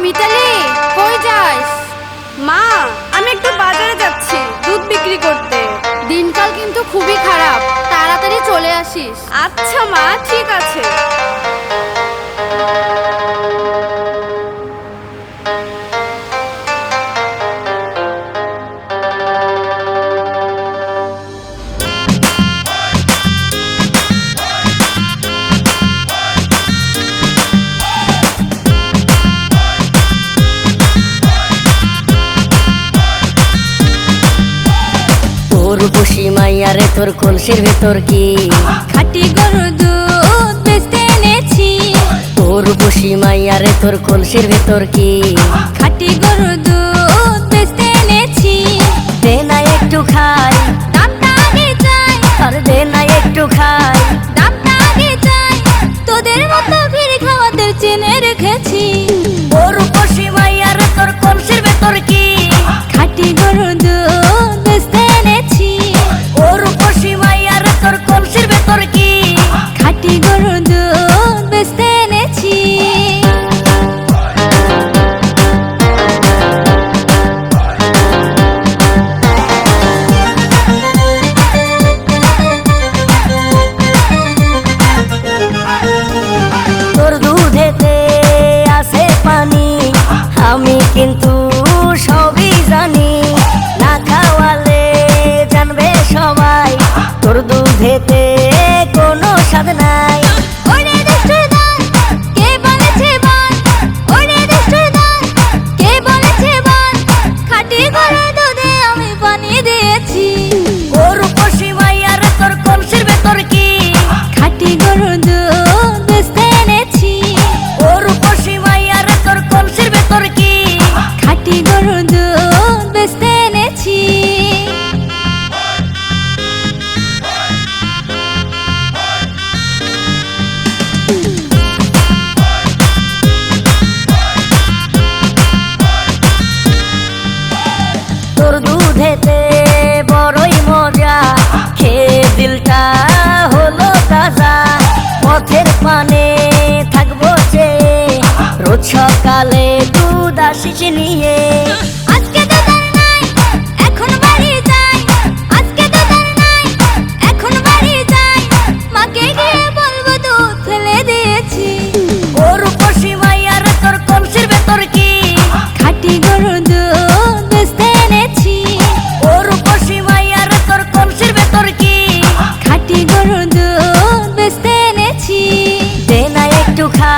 মিতালি, কই যাস? মা, আমি একটু বাজারে যাচ্ছি দুধ বিক্রি করতে। দিনকাল কিন্তু খুবই খারাপ, তাড়াতাড়ি চলে আসিস। আচ্ছা মা, ঠিক আছে। রূপসী মাইয়ারে তোর কলসির ভেতর কি খাঁটি গরুর দুধ বেচতে এনেছি। তোর রূপসী মাইয়ারে তোর কলসির ভেতর কি খাঁটি গরুর দুধ বেচতে এনেছি। দে না একটু খাই, দামটা আগে চাই, আর দে না একটু খাই। দামটা আগে চাই, তোদের মতো ভিড় খাওয়াতে চেনে রেখেছি। তোর রূপসী মাইয়ারে তোর কলসির ভেতর কি খাঁটি গরুর দুধ বেচতে এনেছি। ও রূপসী মাইয়ারে তোর কলসির ভেতর কি খাঁটি গরুর দুধ বেচতে এনেছি। তোর দুধেতে আছে পানি, আমি কিন্তু সবই জানি। না খাওয়ালে জানবে সবাই তোর দুধেতে কোনো স্বাদ নাই। ওরে দুষ্টুর দল, কে বলেছে বল? ওরে দুষ্টুর দল, কে বলেছে বল? খাঁটি গরুর দুধে আমি পানি দিয়েছি। ও রূপসী মাইয়ারে তোর কলসির ভেতর কি খাঁটি গরুর দুধ বেচতে এনেছি। ও রূপসী মাইয়ারে তোর কলসির ভেতর কি খাঁটি গরুর দুধ বেচতে এনেছি। তোর দুধেতে বড়ই মজা, খেয়ে দিলটা হলো তাজা। পথের পানে থাকবো যে রোজ সকালে দুধ আসিস নিয়ে। আজকে দুধ আর নাই, এখন বাড়ি যাই। আজকে দুধ আর নাই, এখন বাড়ি যাই। মাকে গিয়ে বলবো দুধ ফেলে দিয়েছি। ও রূপসী মাইয়ারে তোর কলসির ভেতর কি খাঁটি গরুর দুধ বেচতে এনেছি। ও রূপসী মাইয়ারে তোর কলসির ভেতর কি খাঁটি গরুর দুধ বেচতে এনেছি। দে না একটু খা